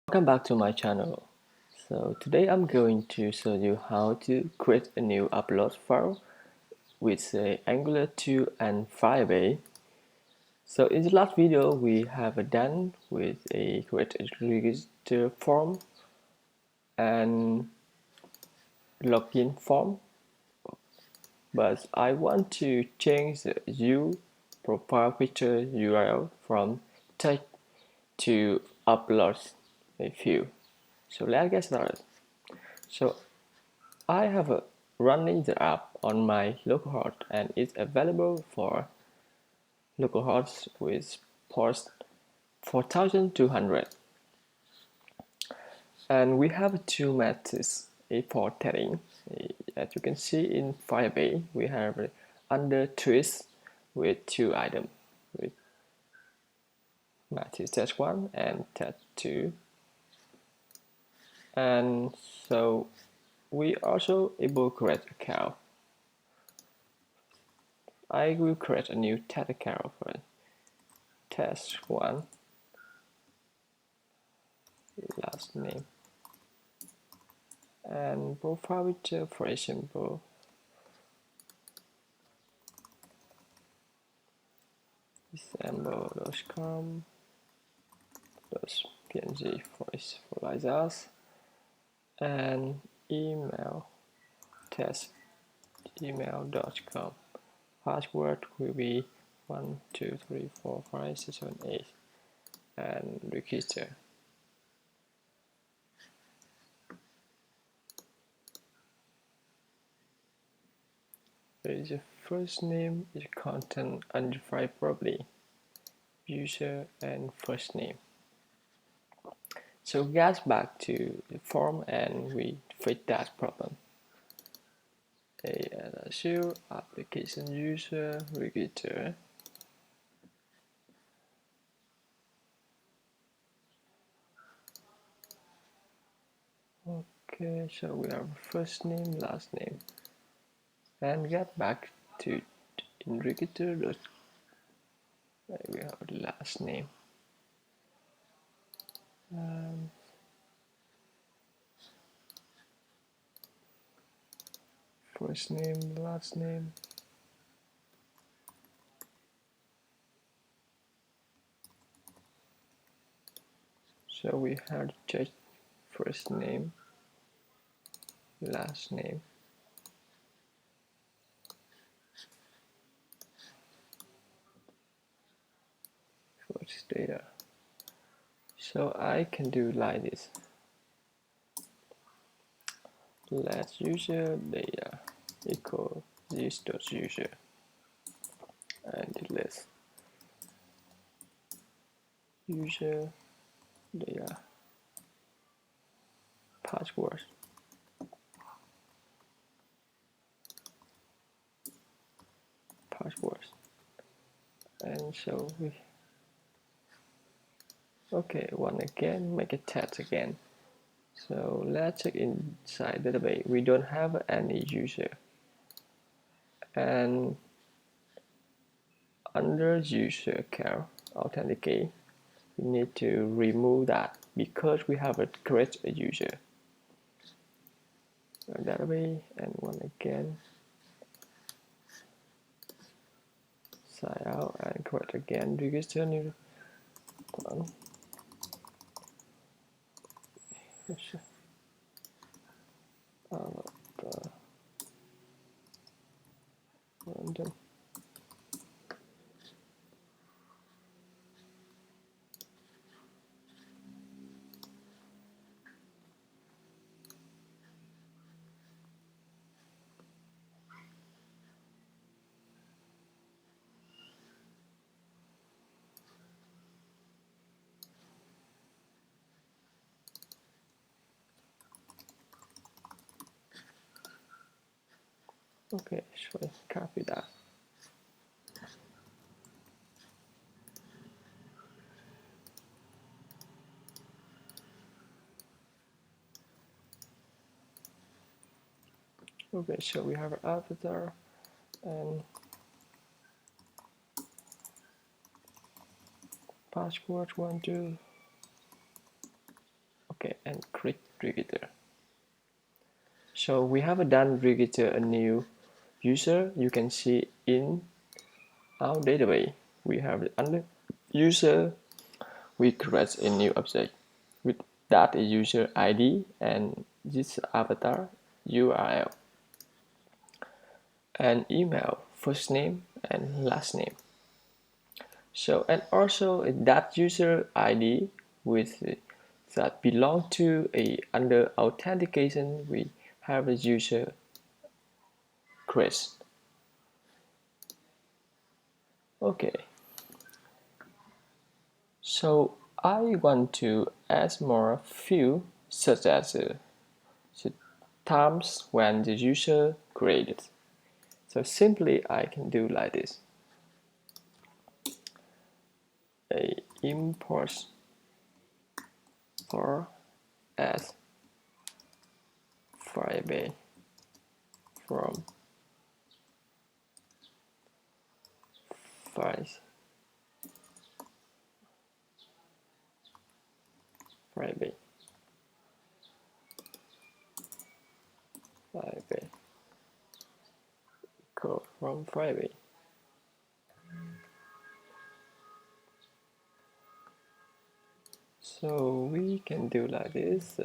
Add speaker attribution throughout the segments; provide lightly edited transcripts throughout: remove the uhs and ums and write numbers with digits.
Speaker 1: Welcome back to my channel. So today I'm going to show you how to create a new upload file with Angular2 and Firebase. So in the last video we have done with a create a register form and login form, but I want to change the view profile picture URL from text to upload a view. So let's get started. So I have running the app on my localhost and it's available for localhost with port 4200. And we have two methods for testing. As you can see in Firebase, we have under twist with two items with method test 1 and test 2. And so we also able to create account. I will create a new test account for test 1 last name and profile picture, for example december.com .png for like that, and email test email.com. Password will be 1 2 3 4 5 6 7 8 and register. The first name is content undefined properly, user and first name. So get back to the form and we fix that problem. Assume application user register. Okay, so we have first name, last name, and get back to in register. We have the last name. First name, last name. So we have to check first name, last name. First data. So I can do like this. Let user data equal this dot user and delete user data password. And so we one again, make a test again. So let's check inside database. We don't have any user, and under user account authenticate, we need to remove that because we have create a user. Database and one again, sign out and create again, register new one. Random. Okay, so copy that. Okay, so we have an avatar and password 1 2 Okay, and click register. So we have done register a new user. You can see in our database we have under user we create a new object with that user ID and this avatar URL and email, first name and last name. So and also that user ID with that belong to a under authentication we have a user Chris. Okay, so I want to add more field such as the times when the user created. So simply I can do like this. A import for as Firebase from files Firebase Firebase code from Firebase. So we can do like this.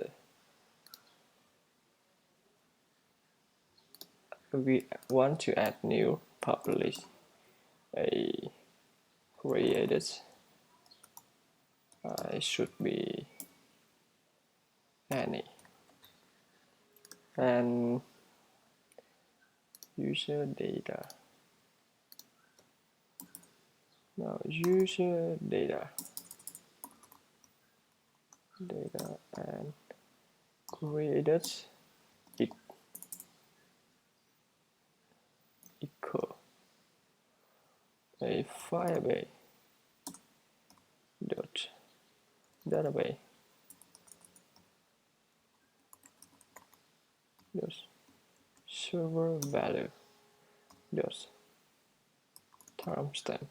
Speaker 1: We want to add new publish a created. It should be any and user data. Now user data and created equal a Firebase dot database dot server value dot timestamp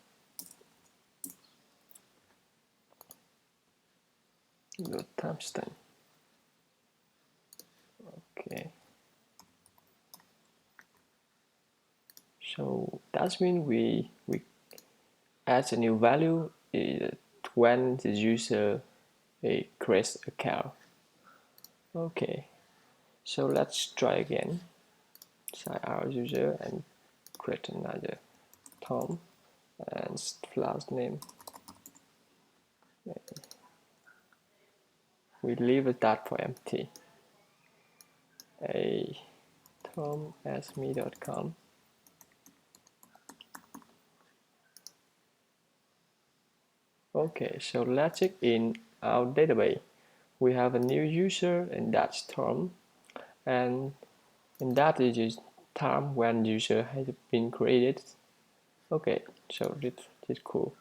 Speaker 1: dot timestamp. Okay, so that means we add a new value when the user creates account. Okay, so let's try again. Sign our user and create another Tom and last name. We leave that for empty. A tom@me.com. Okay, so let's check in our database. We have a new user and that's Tom, and that is time when user has been created. Okay, so this is cool.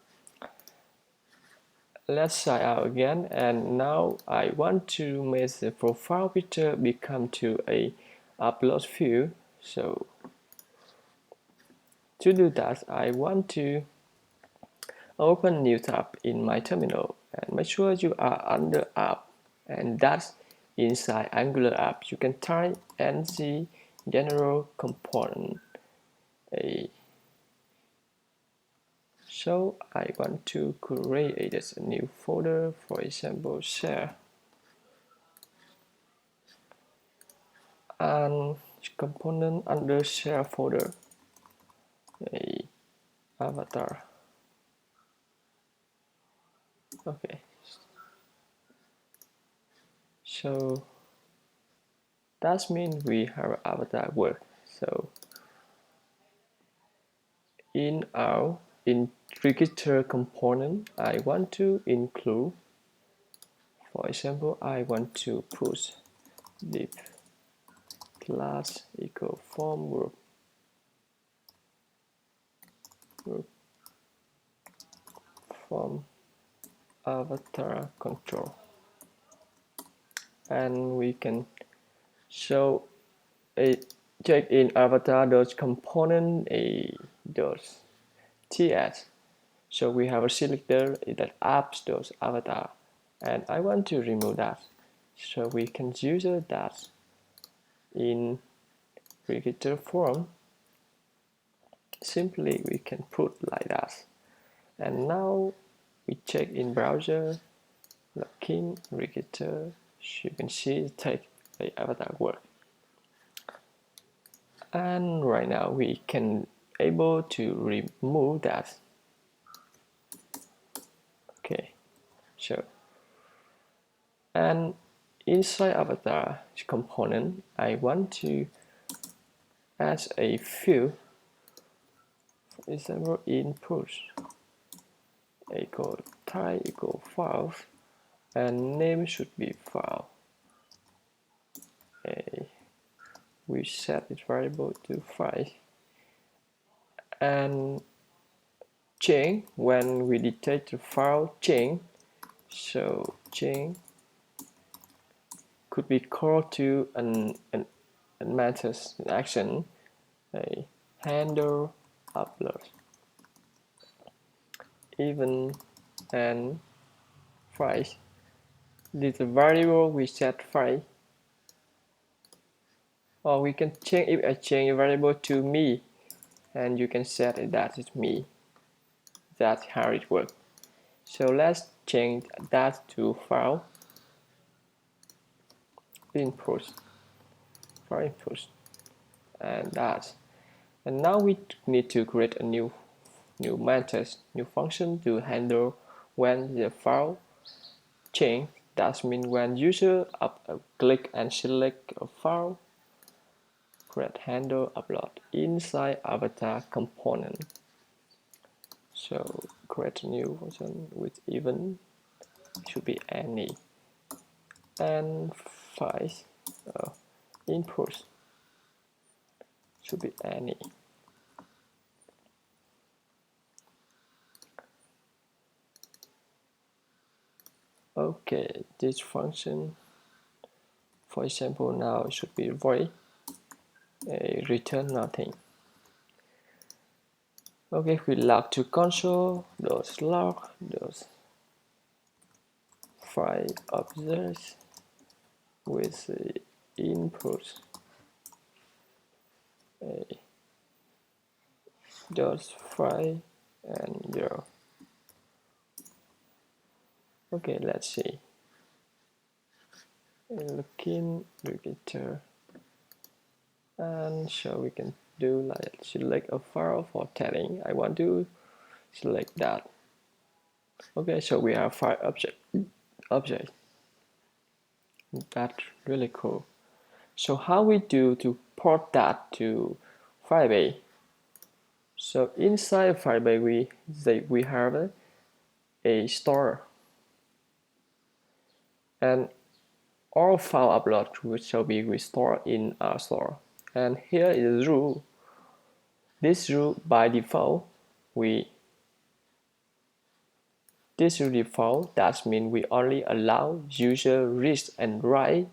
Speaker 1: Let's sign out again, and now I want to make the profile picture become to a upload field. So to do that, I want to open new tab in my terminal and make sure you are under app, and that's inside Angular app. You can type ng general component. So I want to create a new folder, for example, share, and component under share folder, a avatar. Okay, so that means we have avatar work. So in our register component, I want to include, for example, I want to push div class equal form group form avatar control, and we can show a check in avatar dot component a dot ts. So we have a selector that apps dot avatar, and I want to remove that. So we can use that in register form. Simply we can put like that. And now we check in browser, login, register. You can see it take the avatar work. And right now we can able to remove that. Okay, so and inside avatar component, I want to add a field, for example, input equal type equal files, and name should be file. We set this variable to file, and change when we detect the file change. So change could be called to an method action, a handle upload, even and file. This is a variable we set file, or we can change if I change a variable to me, and you can set it that is me. That's how it works. So let's change that to file input, file input, and that. And now we need to create a new method, new function to handle when the file change. That means when user click and select a file, create handle upload inside avatar component. So create a new function with even, should be any, and file input should be any. Okay, this function, for example, now it should be void, return nothing. Okay, we log to console.log file objects with the input dot file and 0. Okay, let's see. Login register, and so we can do like select a file for telling. I want to select that. Okay, so we have file object. That's really cool. So how we do to port that to Firebase? So inside Firebase we have a store, and all file upload shall be restored in our store. And here is the rule. This rule by default, that means we only allow user read and write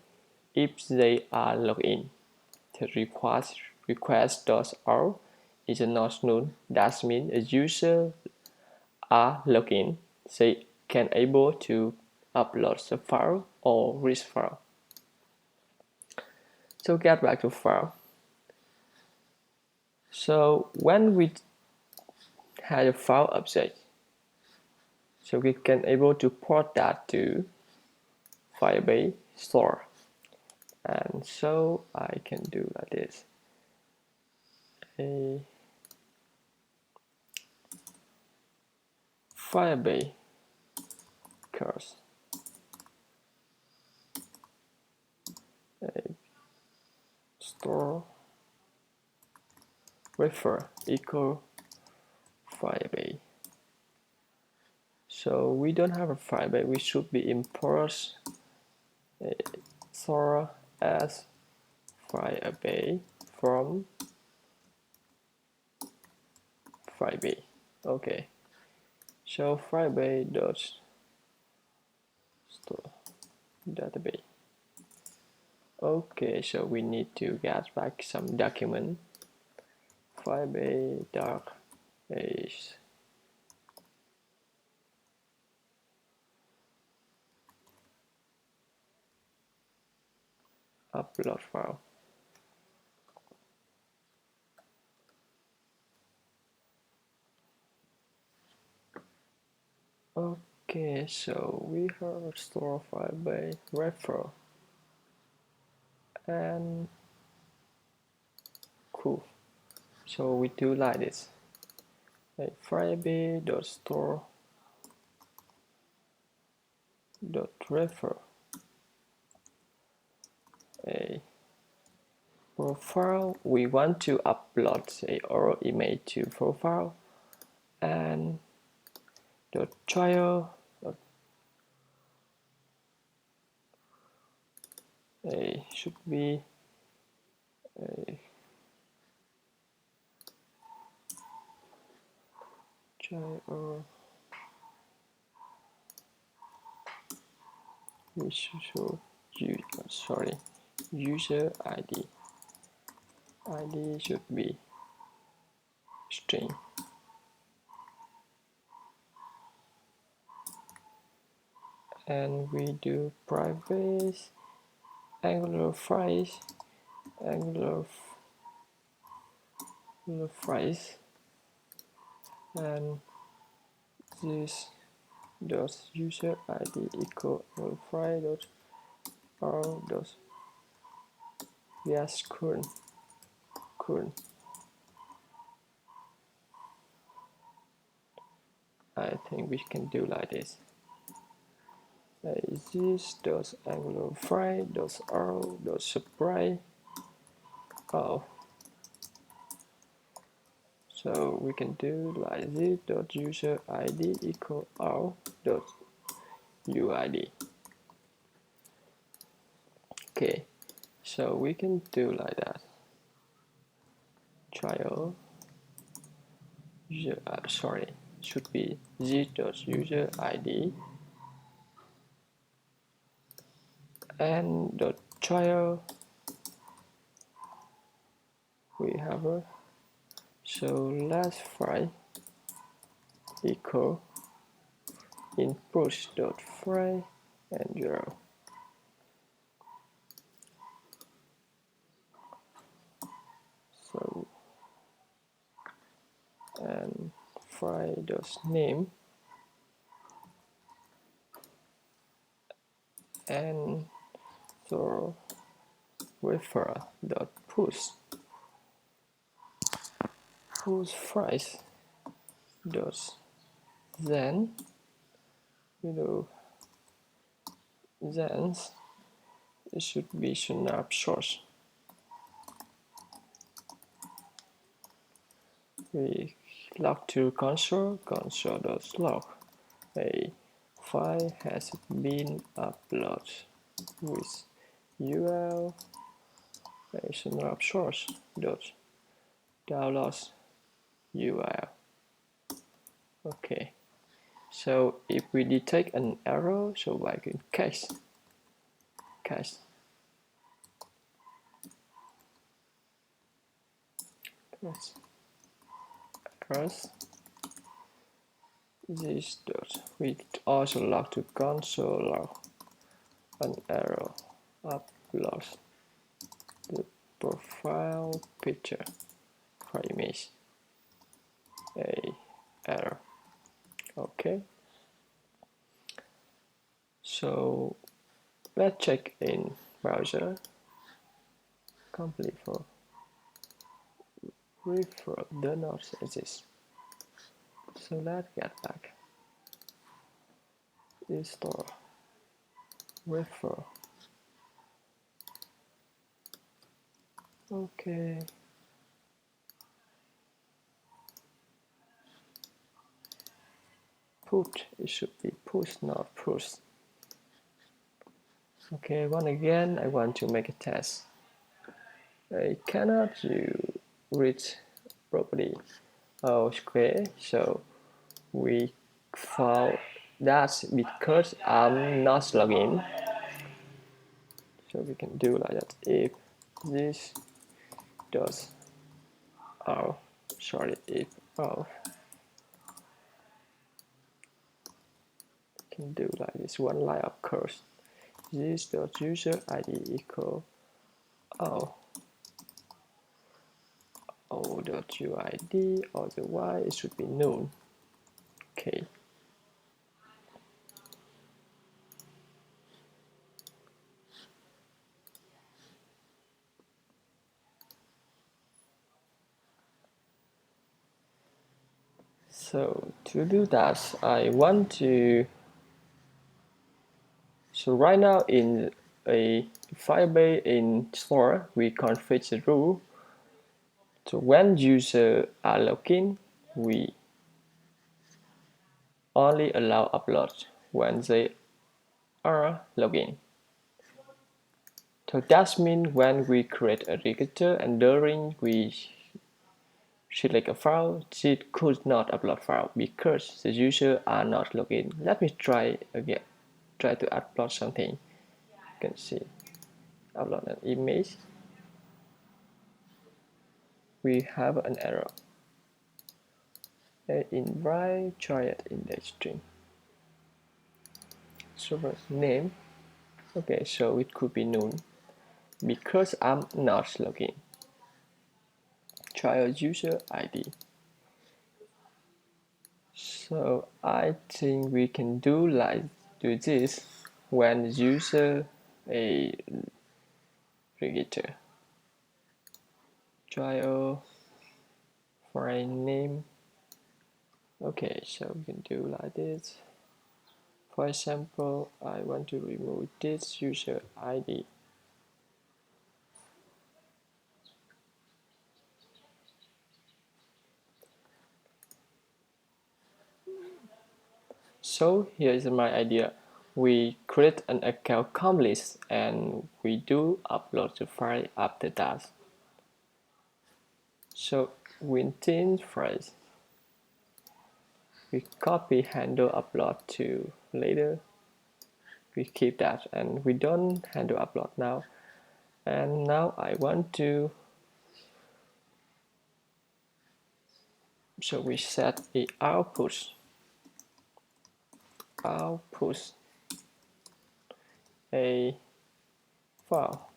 Speaker 1: if they are logged in. The request.all is not null. That means a user are logged in, they can able to upload the file or read file. So get back to file. So when we have a file object, so we can able to port that to Firebase store. And so I can do like this. A Firebase curse a store refer equal Firebase. So we don't have a Firebase, we should be import a store as Firebase from Firebase. Okay, so Firebase dot store database. Okay, so we need to get back some document. Firebase dark is upload file. Okay, so we have a store file by refer and cool. So we do like this. Firebase.store.refer a profile. We want to upload our image to profile, and dot trial should be a trial. We should use user ID. ID should be string. And we do private Angular files, Angular files, and this dot user ID equal file dot r dot yes current. I think we can do like this. This dot Angular file dot r dot supply. Oh, so we can do like this dot user ID equal r dot uid. Okay, so we can do like that. Trial user should be z dot user ID and dot trial. We have a so last file equal input dot file and 0. So and file dot name and so refer dot push price dot then then it should be snapshot. We log to console.log. A file has been uploaded with URL snapshot dot download URL. Okay, so if we detect an error, so like in case errors, this dot we also log to console log an error upload the profile picture for image a error. Okay, so let's check in browser complete for refer does not exist. So let's get back. Install refer. Okay. Put, it should be push, not push. Okay, once again, I want to make a test. I cannot read properly. Okay, so we found that because I'm not logged in. So we can do like that. If this does if can do like this one line of code. This dot user ID equal oh, o.uid, otherwise it should be null. Okay. So to do that, I want to. So right now in a Firebase in store, we configure the rule. So when users are logged, we only allow upload when they are logged. So that means when we create a register and during we select a file, it could not upload file because the user are not logged in. Let me try again. Try to upload something. You can see upload an image. We have an error. In right, try it in the string. Server name. Okay, so it could be null because I'm not logged in. Try a user ID. So I think we can do this when user a register. Trial file name. Okay, so we can do like this. For example, I want to remove this user ID. So here is my idea. We create an account com list and we do upload the file after that. So within phrase, we copy handle upload to later. We keep that and we don't handle upload now. And now I want to, so we set the output a file.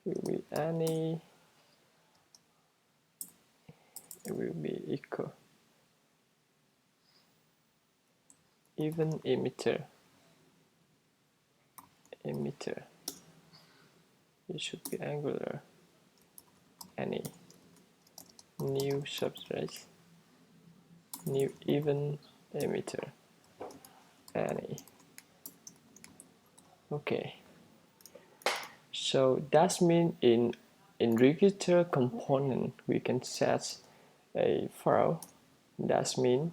Speaker 1: Will be any, it will be equal even emitter. It should be Angular any new substrate new even emitter any. Okay, so that means in register component we can set a file. That means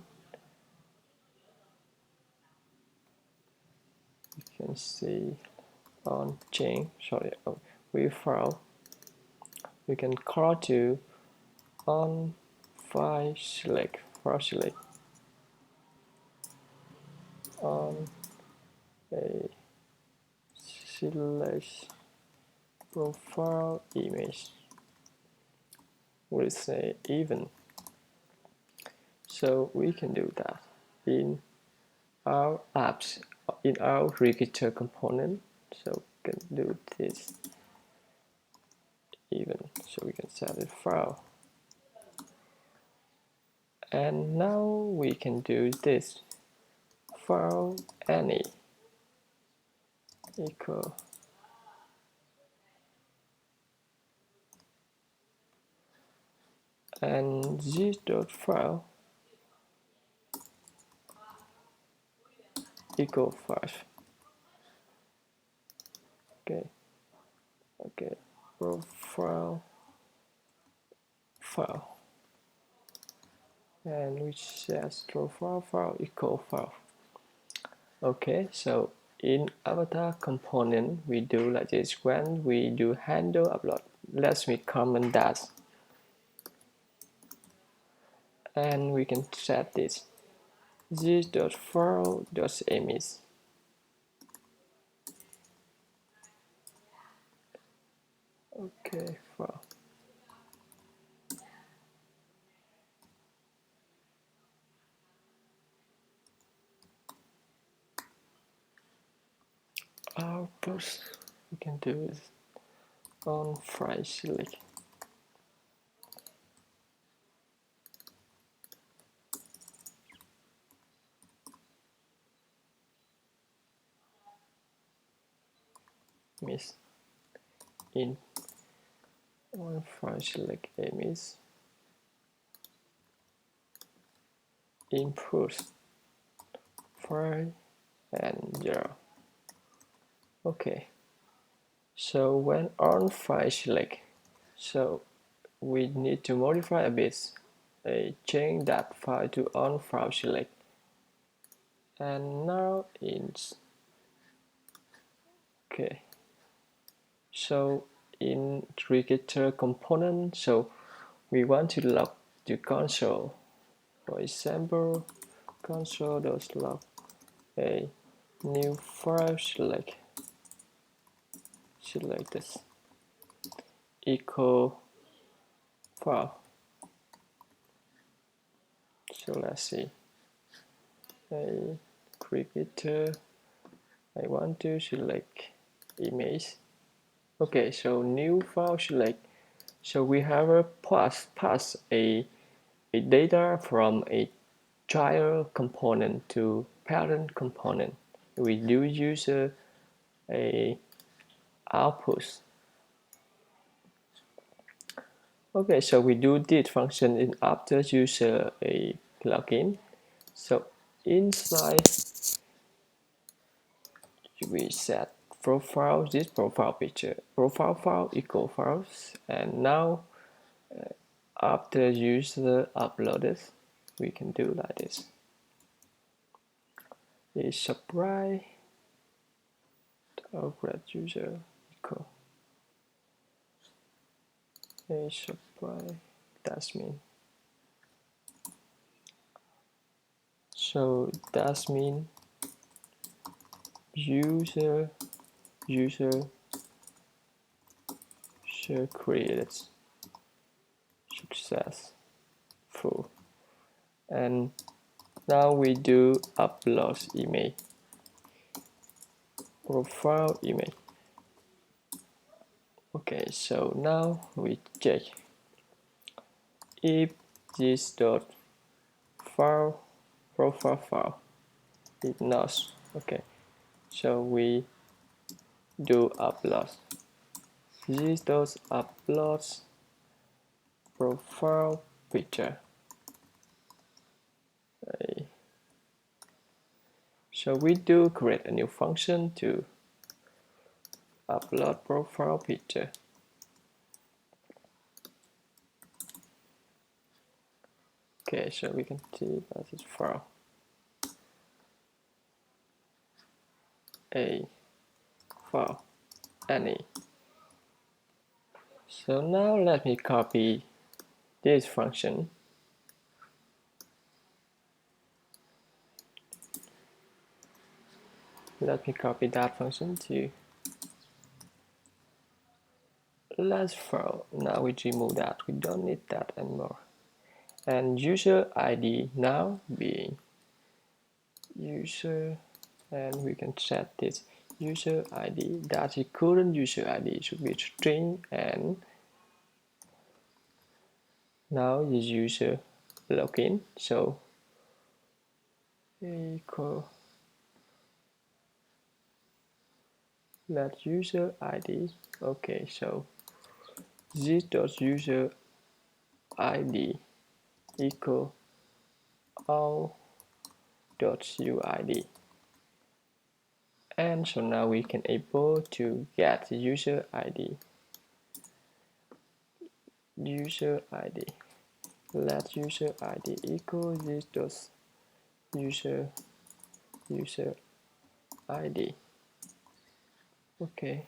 Speaker 1: you can see on chain, we file, we can call to on file select on a select profile image. We'll say even. So we can do that in our apps, in our register component. So we can do this even. So we can set a file. And now we can do this file any equal and z.file equal 5. Okay, profile file, and we set profile file equal 5. Okay, so in avatar component we do like this. When we do handle upload, let me comment that, and we can set this this.file.image. Okay, file. Output we can do is on file select. Miss in on file select miss input file and 0. Okay, so when on file select, so we need to modify a bit, change that file to on file select, and now it's okay. So in creator component, so we want to log to console. For example, console.log a new file select this equal file. So let's see, a creator, I want to select image. Okay, so new file select. So we have a pass a data from a child component to parent component. We do use a output. Okay, so we do this function in after user a plugin. So inside we set profile, this profile picture, profile file equal files, and now after user uploaded, we can do like this. Is supply grad user equal a supply, that's mean. So that's mean user created successful, and now we do upload image, profile image. Okay, so now we check if this dot file profile file is not okay, so we do upload this dot upload profile picture. Okay. So we do create a new function to upload profile picture. Okay, so we can see that is file a file any. So now let me copy this function. Let me copy that function to last file. Now we remove that, we don't need that anymore. And user ID now being user, and we can set this user ID, that the current user ID should be string, and now the user login, so equal let user ID. Okay, so this dot user ID equal all dot uid, and so now we can able to get the user ID. User ID, let user ID equal this dot user ID. Okay,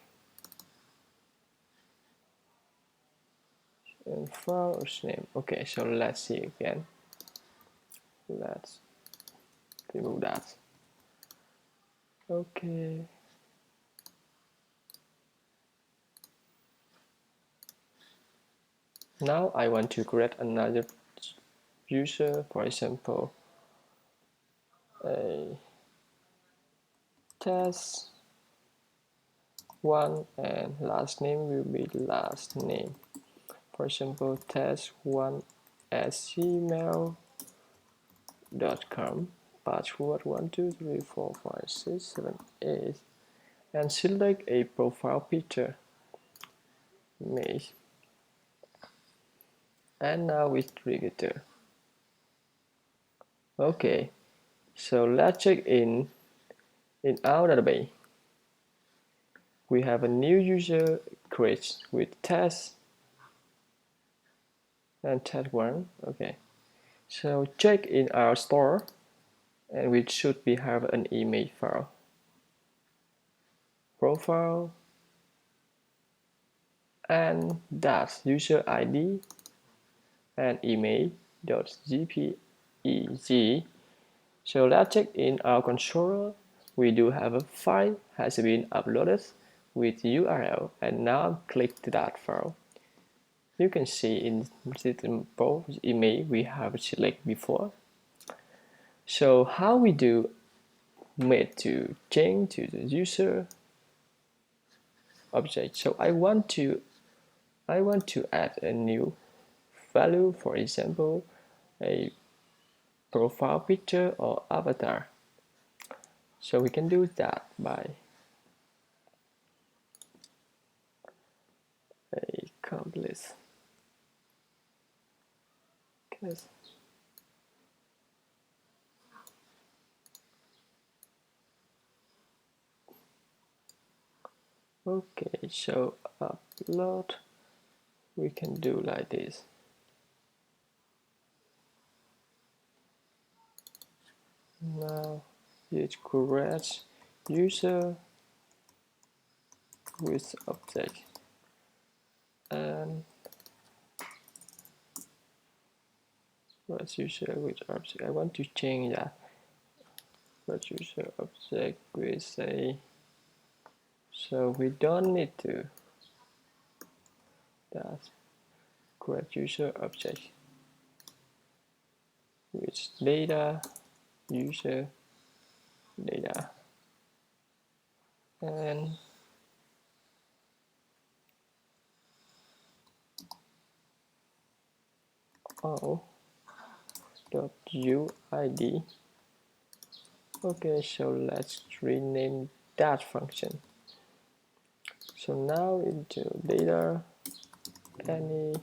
Speaker 1: and file name. Okay, so let's see again. Let's remove that. Okay. Now I want to create another user, for example, a test test1 and last name will be last name. For example, test1@gmail.com, password 1234567 8, and select a profile picture, image, and now we register. Okay, so let's check in our database. We have a new user created with test and test1. Okay, so check in our store, and we should be have an image file, profile, and that user ID and image.jpeg. So let's check in our console. We do have a file has been uploaded with URL, and now click to that file. You can see in both image we have selected before. So how we do made to change to the user object. So I want to add a new value, for example, a profile picture or avatar. So we can do that by a complete case. Okay, so upload, we can do like this. Now it creates user with object, and what's user with object? I want to change that. What's user object with a, so we don't need to that create user object with data user data, and o.uid. Okay, so let's rename that function. So now into data any,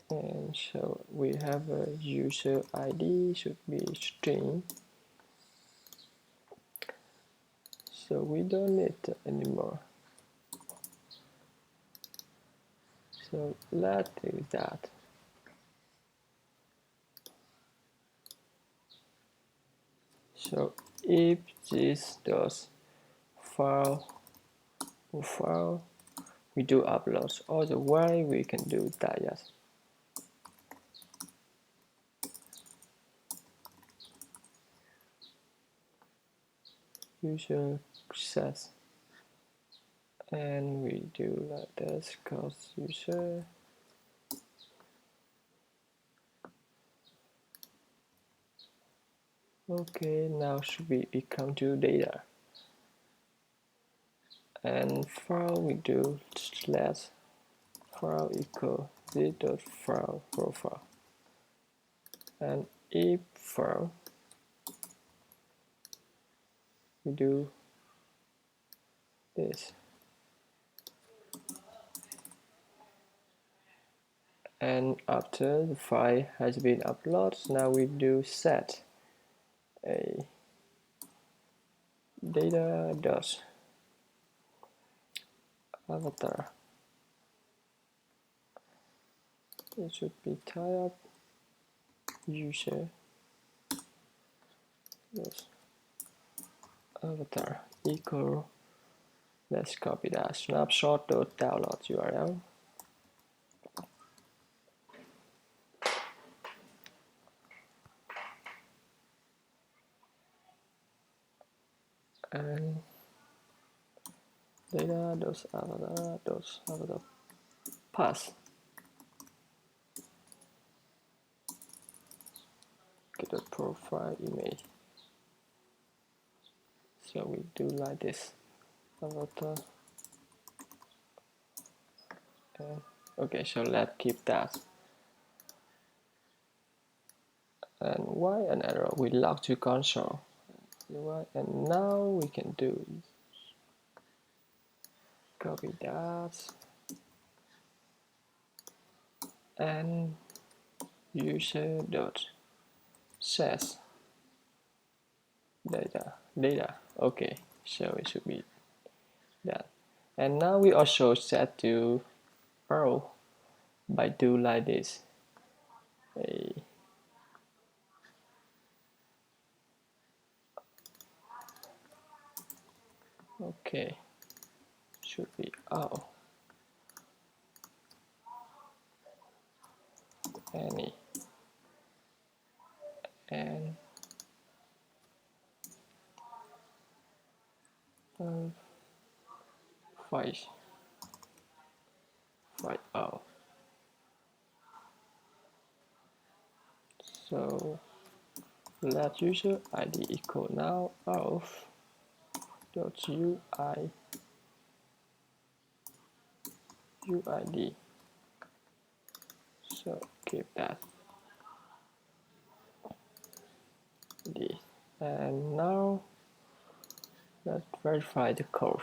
Speaker 1: and so we have a user ID should be string, so we don't need it anymore. So let's do that. So if this does file, we do uploads. Otherwise we can do that. Yes. User access, and we do like this, cause user. Okay, now should be become to data, and file we do slash file equal z.file profile, and if file we do this, and after the file has been uploaded, now we do set a data dot avatar. It should be type user dot avatar equal, let's copy that snapshot.download URL, and data.avatar pass, get a profile image. So we do like this. avatar. And okay, so let's keep that. And why an error? We log to console. And now we can do copy that and user dot says data. Okay, so it should be that. And now we also set to arrow by do like this. Okay, should be any and five out. So let user ID equal now of dot uid. So keep that this. And now let's verify the code.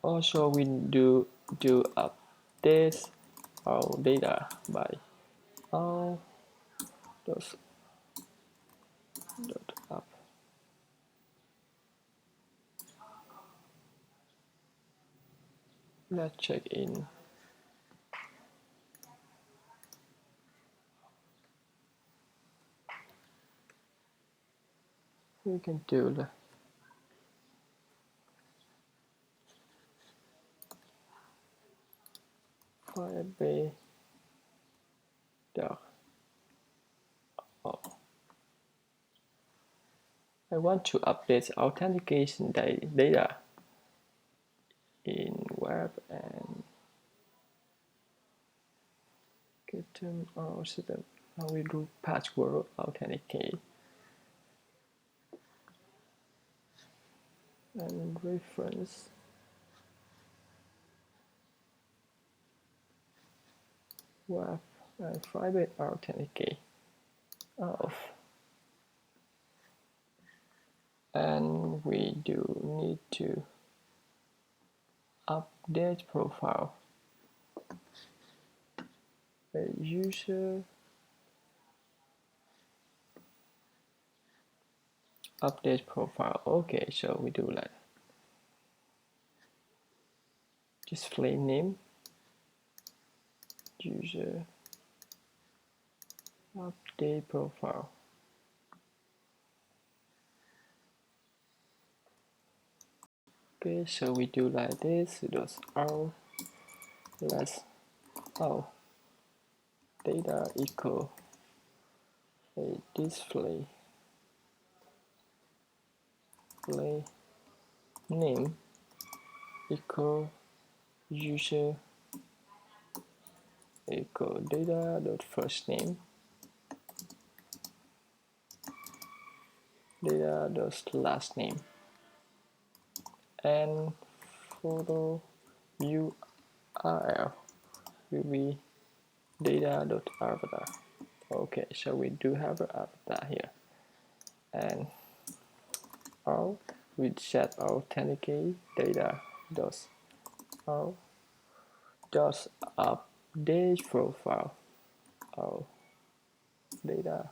Speaker 1: Also we do update our data by all dot up. Let's check in. We can do the Firebase doc. Oh. I want to update authentication data in web and get them our system. How we do password authenticate and reference web and private authenticate off. And we do need to update profile. A user update profile. Okay, so we do like display name user update profile. Okay, so we do like this. Does our let's data equal a display name equal user equal data dot first name data dot last name and photo URL will be data dot avatar. Okay, so we do have an avatar here, and all we set authenticate data dot update profile our data.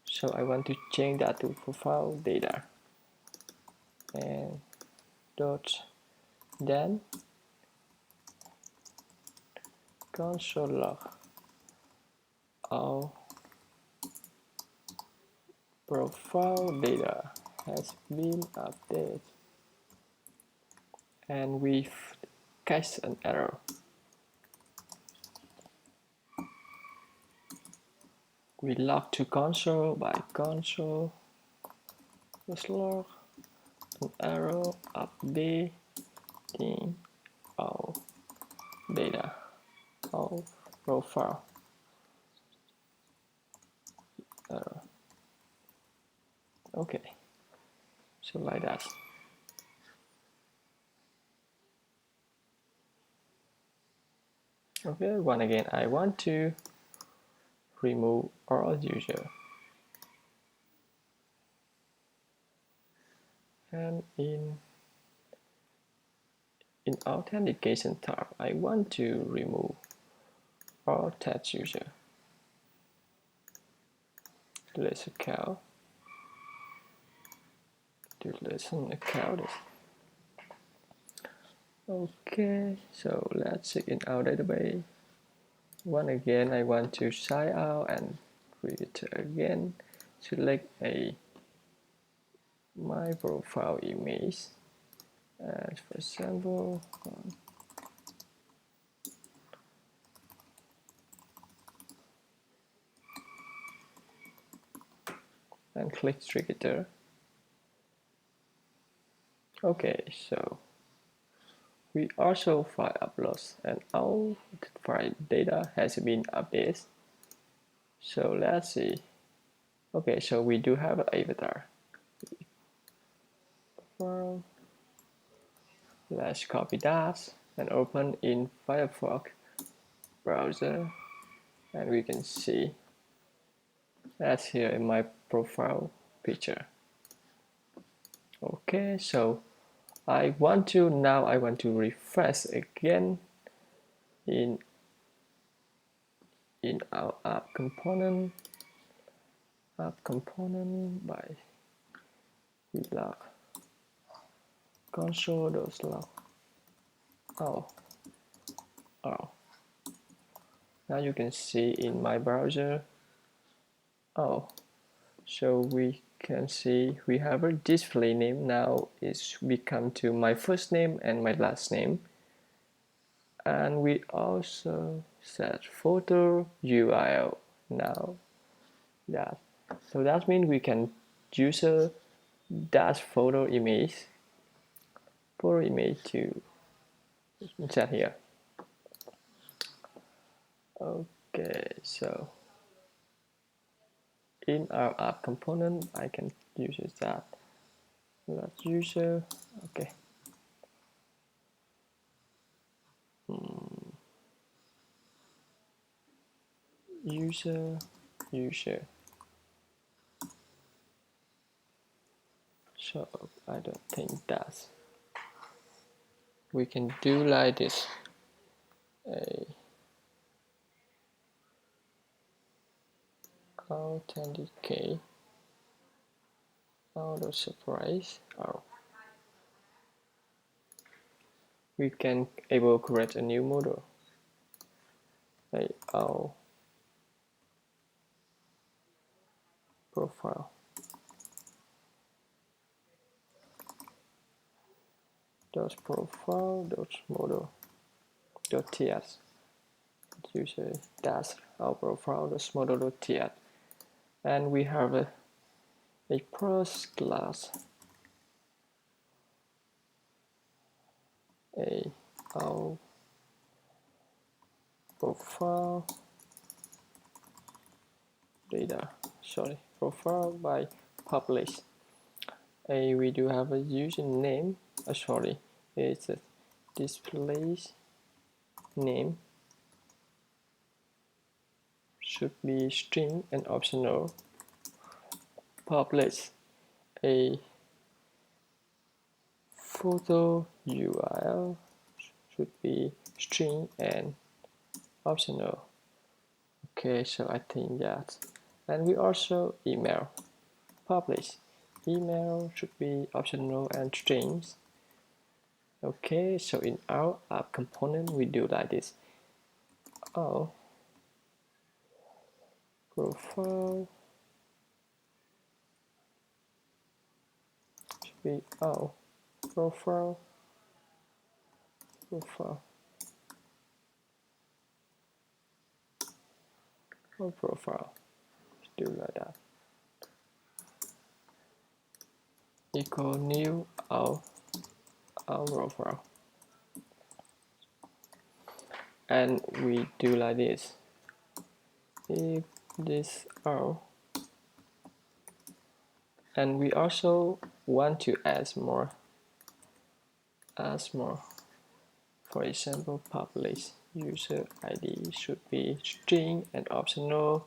Speaker 1: So I want to change that to profile data and dot then console log our profile data has been updated, and we've catch an error. We log to console by console log an error updating our data, our profile error. Okay, So like that. Okay, once again, I want to remove all user. And in authentication tab, I want to remove all test user. Delete account. Delete an account. Okay, so let's check in our database. Once again, I want to sign out and create again. Select a my profile image, and for example, and click register. Okay, so we also file uploads and all file data has been updated. So let's see. Okay, so we do have an avatar. Let's copy that and open in Firefox browser, and we can see that's here in my profile picture. Okay, so I want to refresh again in our app component by log console.log. Oh, now you can see in my browser. So we can see we have a display name. Now it's become to my first name and my last name. And we also set photo URL now. So that means we can use that photo image to set here. Okay, so in our app component, I can use that. Let's user. Okay. User. So I don't think that's. We can do like this. Authenticate. Auto surprise. We can able to create a new model. Like our profile. Dot profile dot model dot ts. Usually that's our profile dot model dot ts. And we have a first class, our profile data. Profile by publish. We do have a username. It's a display name. Should be string and optional. Publish a photo URL should be string and optional. Okay, so I think that. And we also email. Publish. Email should be optional and strings. Okay, so in our app component, we do like this. Profile should be profile. Profile. Do like that. Equal new our profile. And we do like this. If this And we also want to add more. For example, publish user ID should be string and optional.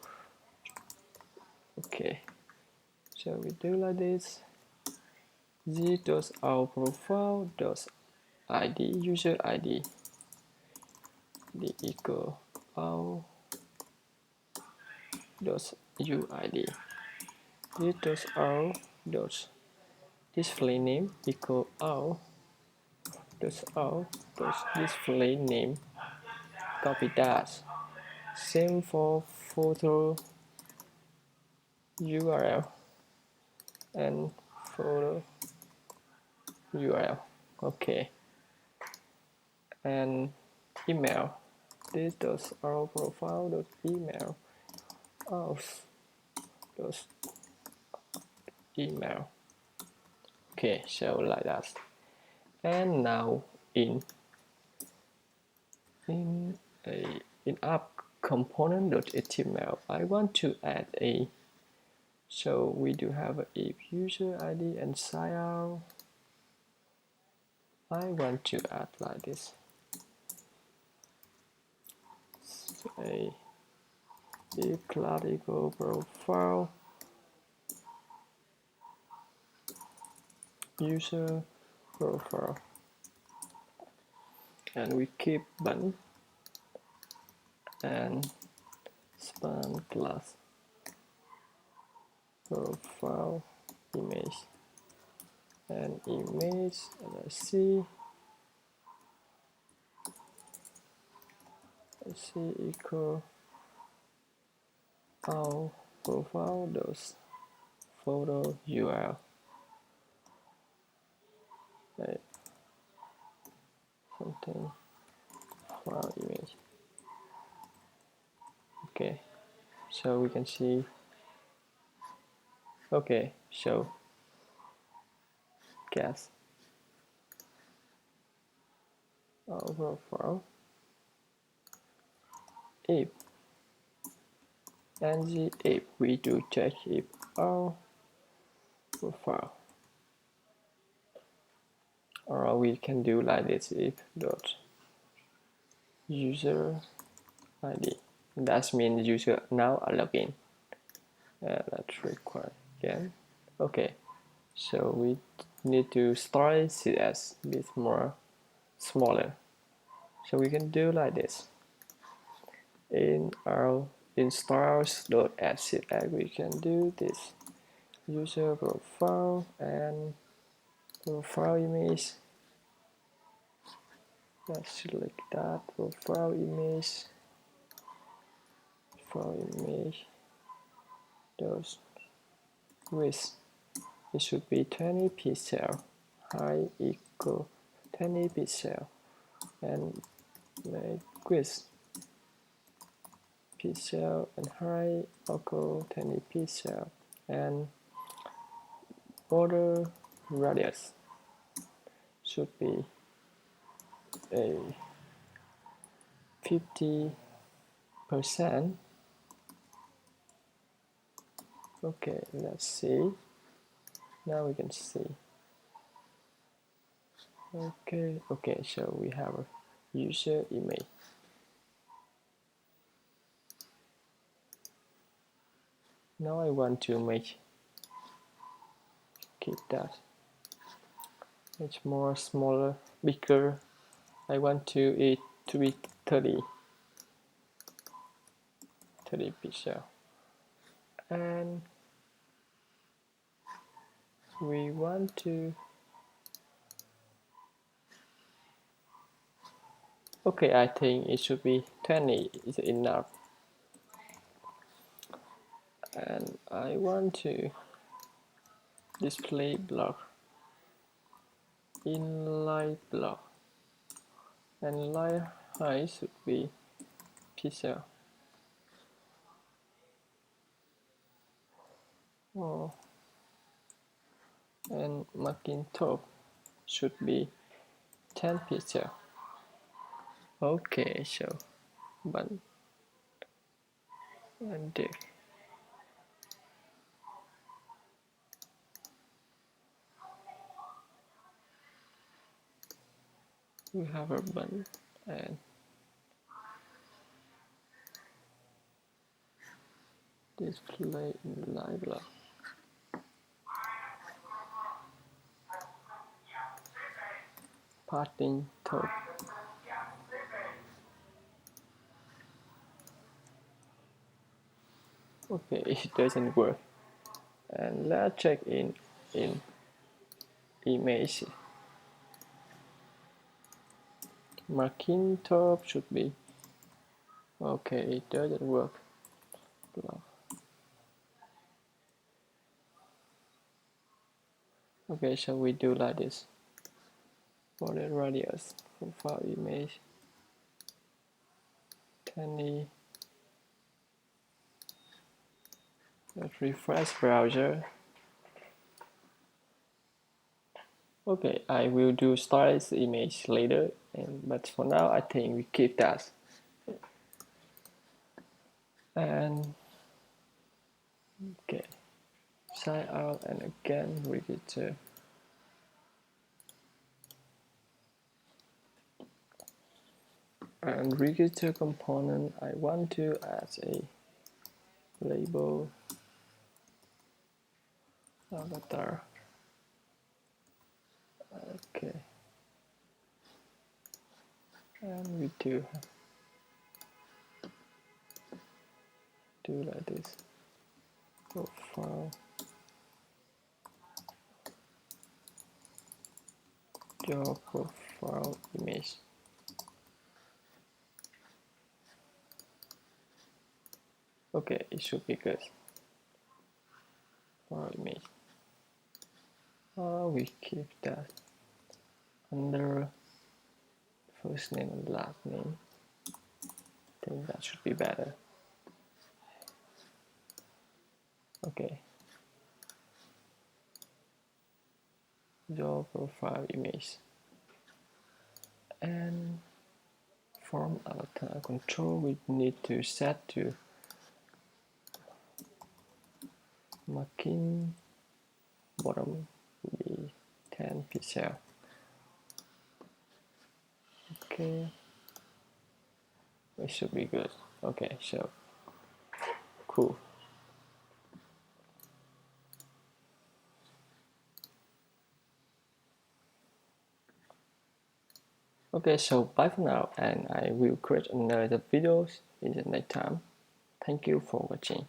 Speaker 1: Okay, so we do like this. z.our_profile.id user ID the equal our.uid. z.our.display name equal our.display name. Copy that. Same for photo URL and photo URL. Okay. And email. This does our profile.email. Email. Okay, so like that. And now in app component.html, I want to add a. So we do have a if user ID and sign out. I want to add like this. Say if class equal profile user profile, and we keep button and span class profile image and image, and let's see equal our profile those photo URL. Right. Something file image. Okay, so we can see. Okay, so guess our profile if and if we do check if our profile, or we can do like this if dot user ID. That means user now are login. Let's require again. Okay, so we need to start CS a bit more smaller. So we can do like this. In our install.add we can do this. User profile and profile image. Let's select that profile image. Those width, it should be 20 pixel, height equal 20 pixel, and make width pixel and height equal 20 pixel, and border radius should be a 50%. Okay, let's see. Now we can see. Okay, so we have a user image. Now I want to keep that. It's more smaller, bigger. I want it to be 30 pixel. And we want to. Okay, I think it should be 20 is enough. And I want to display block, inline block, and line height should be pixel. Oh, and margin top should be 10 pixel. Okay, so button and div. we have a button and display in library. Parting top. Okay, it doesn't work. And let's check in image. Marking top should be okay. It doesn't work. Okay, so we do like this. Border radius, profile image, 20. Let's refresh browser. Okay, I will do stylize image later, but for now I think we keep that. And okay, sign out and again register. And register component, I want to add a label avatar. Okay, and we do like this. Profile, your profile image. Okay, it should be good. For image. We keep that under first name and last name. I think that should be better. Okay. Your profile image. And from our control, we need to set to marking bottom be 10 pixel. Okay. It should be good. Okay, so cool. Okay, so bye for now, and I will create another videos in the next time. Thank you for watching.